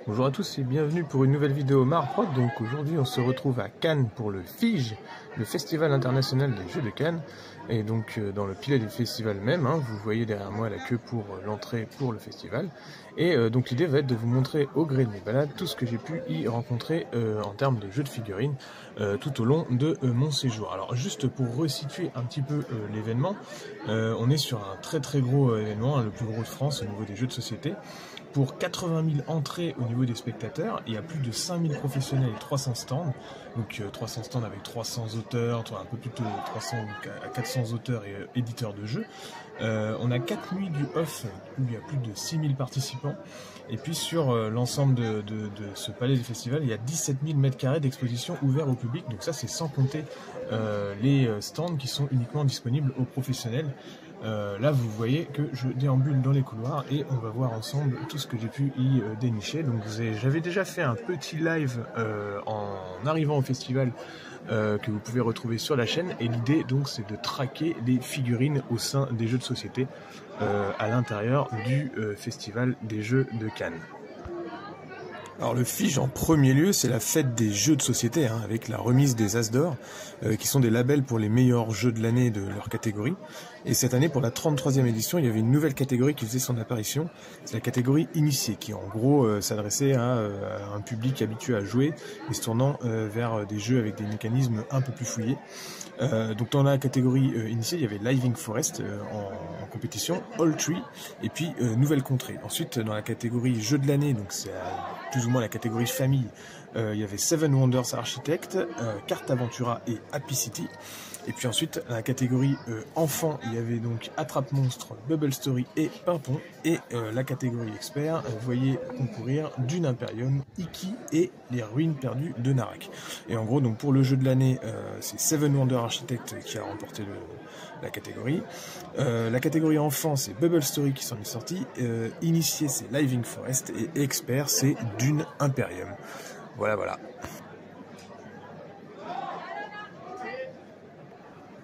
Bonjour à tous et bienvenue pour une nouvelle vidéo Marprod. Donc aujourd'hui on se retrouve à Cannes pour le FIGE, le Festival International des Jeux de Cannes. Et donc dans le pilet du festival même, vous voyez derrière moi la queue pour l'entrée pour le festival. Et donc l'idée va être de vous montrer au gré de mes balades tout ce que j'ai pu y rencontrer en termes de jeux de figurines tout au long de mon séjour. Alors juste pour resituer un petit peu l'événement, on est sur un très gros événement, le plus gros de France au niveau des jeux de société. Pour 80 000 entrées au niveau des spectateurs, il y a plus de 5 000 professionnels et 300 stands. Donc 300 stands avec 300 auteurs, un peu plus de 300 à 400 auteurs et éditeurs de jeux. On a 4 nuits du off où il y a plus de 6 000 participants. Et puis sur l'ensemble de ce palais du festival, il y a 17 000 m² d'exposition ouverts au public. Donc ça c'est sans compter les stands qui sont uniquement disponibles aux professionnels. Là vous voyez que je déambule dans les couloirs et on va voir ensemble tout ce que j'ai pu y dénicher. Donc j'avais déjà fait un petit live en arrivant au festival que vous pouvez retrouver sur la chaîne, et l'idée donc c'est de traquer les figurines au sein des jeux de société à l'intérieur du festival des jeux de Cannes. Alors le FIGE en premier lieu, c'est la fête des jeux de société, avec la remise des As d'or, qui sont des labels pour les meilleurs jeux de l'année de leur catégorie. Et cette année, pour la 33e édition, il y avait une nouvelle catégorie qui faisait son apparition, c'est la catégorie initiée, qui en gros s'adressait à un public habitué à jouer et se tournant vers des jeux avec des mécanismes un peu plus fouillés. Donc dans la catégorie initiée, il y avait Living Forest en compétition, All Tree, et puis Nouvelle Contrée. Ensuite, dans la catégorie jeu de l'année, donc c'est plus ou moins la catégorie famille, il y avait Seven Wonders Architect, Carte Aventura et Happy City. Et puis ensuite, dans la catégorie enfant, il y avait donc Attrape Monstre, Bubble Story et Pimpon. Et la catégorie expert, vous voyez concourir Dune Imperium, Iki et les ruines perdues de Narak. Et en gros, donc pour le jeu de l'année, c'est Seven Wonders Architect qui a remporté la catégorie. La catégorie enfant, c'est Bubble Story qui s'en est sorti. Initié, c'est Living Forest. Et expert, c'est Dune Imperium. Voilà.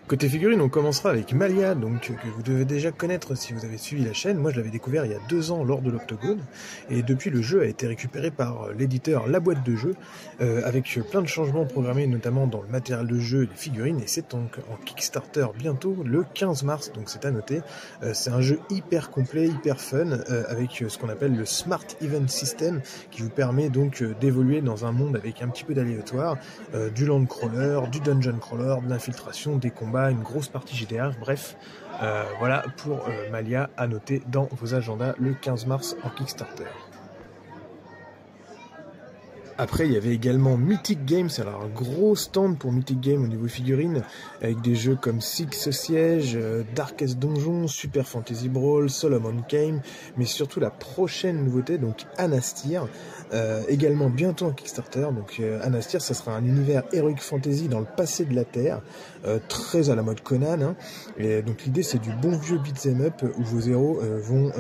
Côté figurines, on commencera avec Malia, donc que vous devez déjà connaître si vous avez suivi la chaîne. Moi, je l'avais découvert il y a 2 ans lors de l'Octogone, et depuis le jeu a été récupéré par l'éditeur La Boîte de Jeu, avec plein de changements programmés, notamment dans le matériel de jeu et les figurines, et c'est donc en Kickstarter bientôt le 15 mars, donc c'est à noter. C'est un jeu hyper complet, hyper fun, avec ce qu'on appelle le Smart Event System, qui vous permet donc d'évoluer dans un monde avec un petit peu d'aléatoire, du land crawler, du dungeon crawler, de l'infiltration, des combats, une grosse partie GDR, bref, voilà pour Malia à noter dans vos agendas le 15 mars en Kickstarter. Après, il y avait également Mythic Games, alors un gros stand pour Mythic Games au niveau figurines, avec des jeux comme Six Siege, Darkest Donjon, Super Fantasy Brawl, Solomon Kane, mais surtout la prochaine nouveauté, donc Anastir, également bientôt en Kickstarter. Donc Anastir, ça sera un univers Heroic Fantasy dans le passé de la Terre, très à la mode Conan, et donc l'idée c'est du bon vieux beat'em up où vos héros vont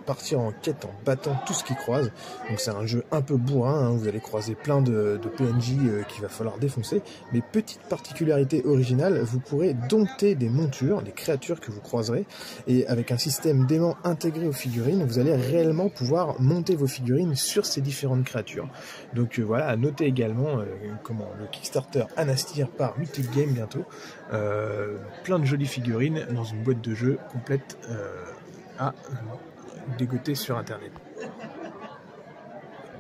partir en quête en battant tout ce qu'ils croisent. Donc c'est un jeu un peu bourrin, vous allez croiser plein de PNJ qu'il va falloir défoncer, mais petite particularité originale, vous pourrez dompter des montures, des créatures que vous croiserez, et avec un système d'aimant intégré aux figurines, vous allez réellement pouvoir monter vos figurines sur ces différentes créatures. Donc voilà, à noter également le Kickstarter Anastir par Mythic Game bientôt. Plein de jolies figurines dans une boîte de jeu complète à dégoter sur internet.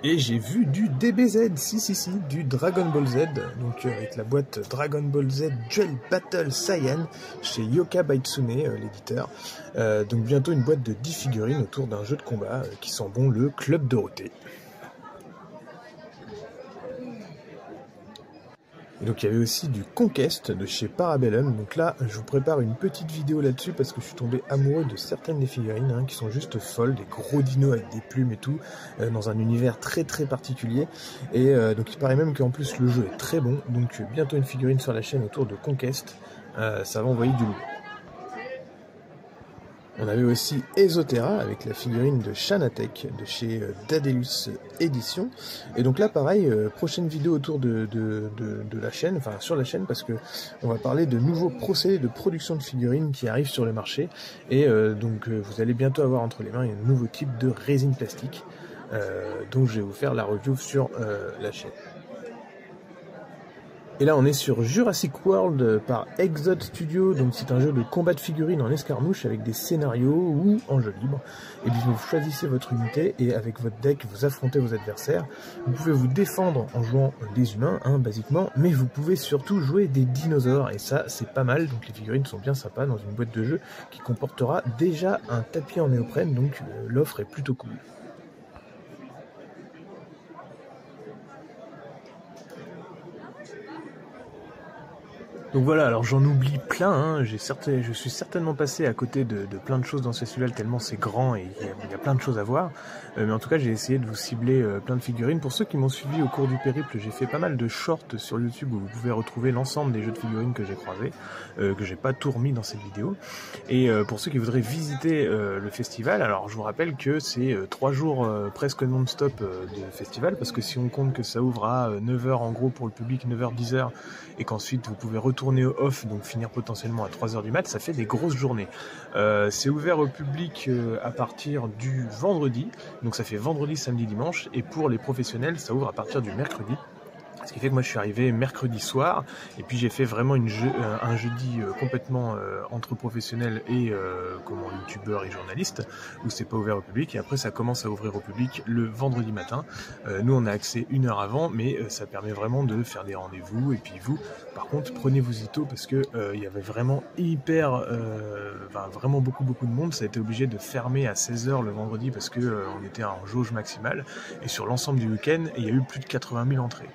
Et j'ai vu du DBZ, si, du Dragon Ball Z, donc avec la boîte Dragon Ball Z Duel Battle Saiyan chez Yoka Baitsune, l'éditeur. Donc bientôt une boîte de 10 figurines autour d'un jeu de combat qui sent bon le Club Dorothée. Et donc il y avait aussi du Conquest de chez Parabellum. Donc là, je vous prépare une petite vidéo là-dessus parce que je suis tombé amoureux de certaines des figurines qui sont juste folles, des gros dinos avec des plumes et tout, dans un univers très particulier. Et donc il paraît même qu'en plus le jeu est très bon. Donc bientôt une figurine sur la chaîne autour de Conquest. Ça va envoyer du lourd. On avait aussi Esoterra avec la figurine de Shanatek de chez Daedalus Édition. Et donc là pareil, prochaine vidéo autour de la chaîne, enfin sur la chaîne, parce que on va parler de nouveaux procédés de production de figurines qui arrivent sur le marché. Et donc vous allez bientôt avoir entre les mains un nouveau type de résine plastique. dont je vais vous faire la review sur la chaîne. Et là on est sur Jurassic World par Exode Studio, donc c'est un jeu de combat de figurines en escarmouche avec des scénarios ou en jeu libre. Et puis vous choisissez votre unité et avec votre deck vous affrontez vos adversaires. Vous pouvez vous défendre en jouant des humains, basiquement, mais vous pouvez surtout jouer des dinosaures et ça c'est pas mal, donc les figurines sont bien sympas dans une boîte de jeu qui comportera déjà un tapis en néoprène, donc l'offre est plutôt cool. Donc voilà, alors j'en oublie plein, je suis certainement passé à côté de plein de choses dans ce festival tellement c'est grand et il y a plein de choses à voir. Mais en tout cas j'ai essayé de vous cibler plein de figurines. Pour ceux qui m'ont suivi au cours du périple, j'ai fait pas mal de shorts sur YouTube où vous pouvez retrouver l'ensemble des jeux de figurines que j'ai croisés, que j'ai pas tout remis dans cette vidéo. Et pour ceux qui voudraient visiter le festival, alors je vous rappelle que c'est 3 jours presque non-stop de festival, parce que si on compte que ça ouvre à 9h en gros pour le public, 9h, 10h, et qu'ensuite vous pouvez retourner au off, donc finir potentiellement à 3h du mat, ça fait des grosses journées. C'est ouvert au public à partir du vendredi, donc ça fait vendredi, samedi, dimanche, et pour les professionnels, ça ouvre à partir du mercredi. Ce qui fait que moi je suis arrivé mercredi soir et puis j'ai fait vraiment un jeudi complètement entre professionnels et youtubeurs et journalistes où c'est pas ouvert au public, et après ça commence à ouvrir au public le vendredi matin. Nous on a accès 1 heure avant, mais ça permet vraiment de faire des rendez-vous. Et puis vous par contre prenez vos itos parce que il y avait vraiment vraiment beaucoup de monde. Ça a été obligé de fermer à 16h le vendredi parce que on était en jauge maximale, et sur l'ensemble du week-end il y a eu plus de 80 000 entrées.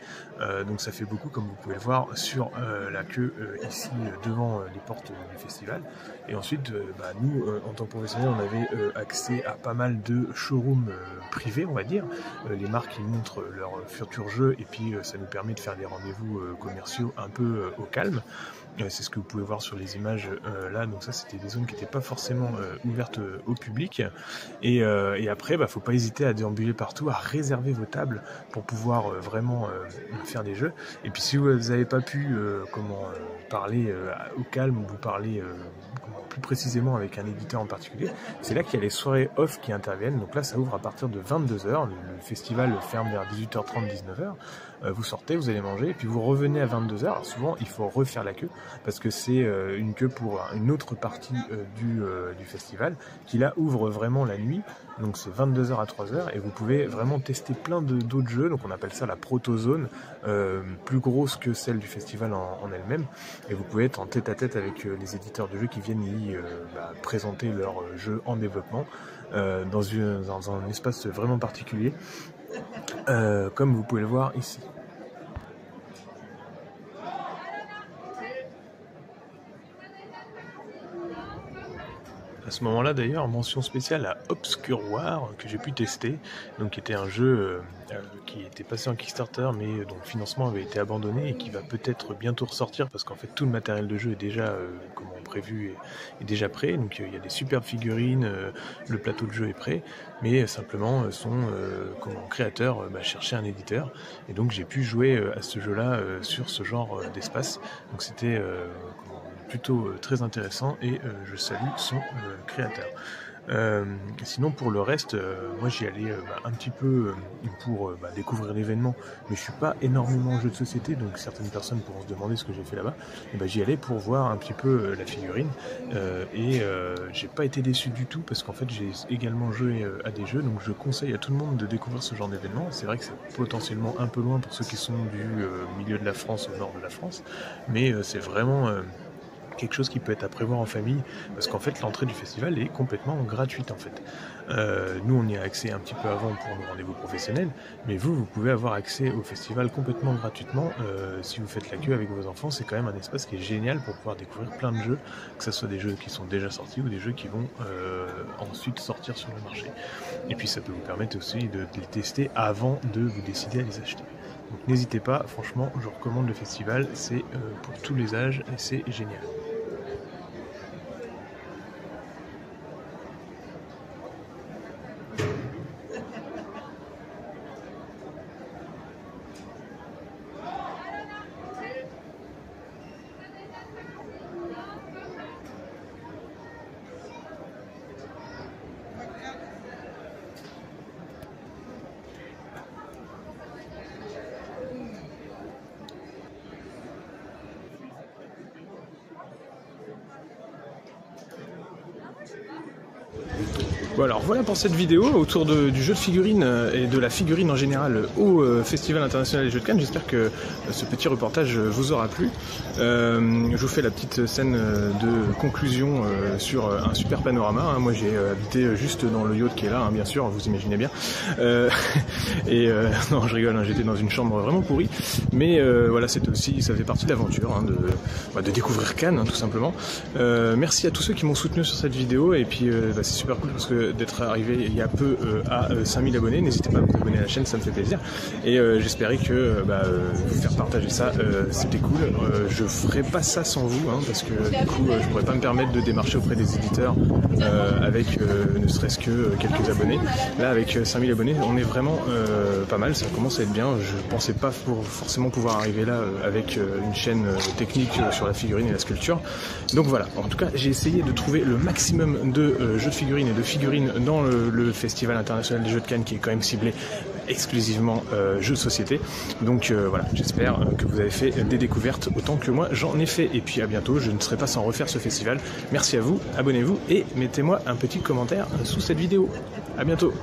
Donc ça fait beaucoup, comme vous pouvez le voir sur la queue ici devant les portes du festival. Et ensuite nous en tant que professionnels on avait accès à pas mal de showrooms privés, on va dire, les marques qui montrent leurs futurs jeux, et puis ça nous permet de faire des rendez-vous commerciaux un peu au calme. C'est ce que vous pouvez voir sur les images là. Donc ça c'était des zones qui n'étaient pas forcément ouvertes au public. Et après faut pas hésiter à déambuler partout, à réserver vos tables pour pouvoir vraiment faire des jeux. Et puis si vous n'avez pas pu parler au calme, ou vous parler plus précisément avec un éditeur en particulier, c'est là qu'il y a les soirées off qui interviennent. Donc là ça ouvre à partir de 22h, le festival ferme vers 18h30, 19h. Vous sortez, vous allez manger, et puis vous revenez à 22h. Alors souvent il faut refaire la queue parce que c'est une queue pour une autre partie du festival qui là ouvre vraiment la nuit, donc c'est 22h à 3h, et vous pouvez vraiment tester plein d'autres jeux. Donc on appelle ça la protozone, plus grosse que celle du festival en elle-même, et vous pouvez être en tête-à-tête avec les éditeurs de jeux qui viennent y présenter leurs jeux en développement dans un espace vraiment particulier, comme vous pouvez le voir ici. À ce moment-là d'ailleurs, mention spéciale à Obscure War que j'ai pu tester, donc qui était un jeu qui était passé en Kickstarter mais dont le financement avait été abandonné et qui va peut-être bientôt ressortir parce qu'en fait tout le matériel de jeu est déjà prévu est déjà prêt. Donc il y a des superbes figurines, le plateau de jeu est prêt, mais simplement son créateur cherchait un éditeur, et donc j'ai pu jouer à ce jeu-là sur ce genre d'espace. Donc c'était plutôt très intéressant, et je salue son créateur. Sinon pour le reste, moi j'y allais un petit peu pour découvrir l'événement, mais je suis pas énormément jeu de société, donc certaines personnes pourront se demander ce que j'ai fait là-bas. Et j'y allais pour voir un petit peu la figurine, et j'ai pas été déçu du tout parce qu'en fait j'ai également joué à des jeux, donc je conseille à tout le monde de découvrir ce genre d'événement. C'est vrai que c'est potentiellement un peu loin pour ceux qui sont du milieu de la France, au nord de la France, mais c'est vraiment quelque chose qui peut être à prévoir en famille, parce qu'en fait l'entrée du festival est complètement gratuite en fait. Nous on y a accès un petit peu avant pour nos rendez-vous professionnels, mais vous pouvez avoir accès au festival complètement gratuitement si vous faites la queue avec vos enfants. C'est quand même un espace qui est génial pour pouvoir découvrir plein de jeux, que ce soit des jeux qui sont déjà sortis ou des jeux qui vont ensuite sortir sur le marché. Et puis ça peut vous permettre aussi de les tester avant de vous décider à les acheter. Donc n'hésitez pas, franchement je recommande le festival, c'est pour tous les âges et c'est génial. Bon alors voilà pour cette vidéo autour du jeu de figurines et de la figurine en général au Festival International des Jeux de Cannes. J'espère que ce petit reportage vous aura plu. Je vous fais la petite scène de conclusion sur un super panorama. Moi j'ai habité juste dans le yacht qui est là, bien sûr, vous imaginez bien. Non je rigole, j'étais dans une chambre vraiment pourrie. Mais voilà, c'était aussi, ça fait partie de l'aventure de découvrir Cannes, tout simplement. Merci à tous ceux qui m'ont soutenu sur cette vidéo et puis c'est super cool parce que d'être arrivé il y a peu à 5000 abonnés. N'hésitez pas à vous abonner à la chaîne, ça me fait plaisir. Et j'espérais que vous faire partager ça, c'était cool. Je ferai pas ça sans vous, parce que du coup je pourrais pas me permettre de démarcher auprès des éditeurs avec ne serait-ce que quelques abonnés. Là avec 5000 abonnés, on est vraiment pas mal, ça commence à être bien. Je pensais pas forcément pouvoir arriver là avec une chaîne technique sur la figurine et la sculpture. Donc voilà, en tout cas j'ai essayé de trouver le maximum de jeux de figurines et de figurines dans le Festival International des Jeux de Cannes qui est quand même ciblé exclusivement jeux de société. Donc voilà, j'espère que vous avez fait des découvertes autant que moi j'en ai fait. Et puis à bientôt, je ne serai pas sans refaire ce festival. Merci à vous, abonnez-vous et mettez-moi un petit commentaire sous cette vidéo. À bientôt.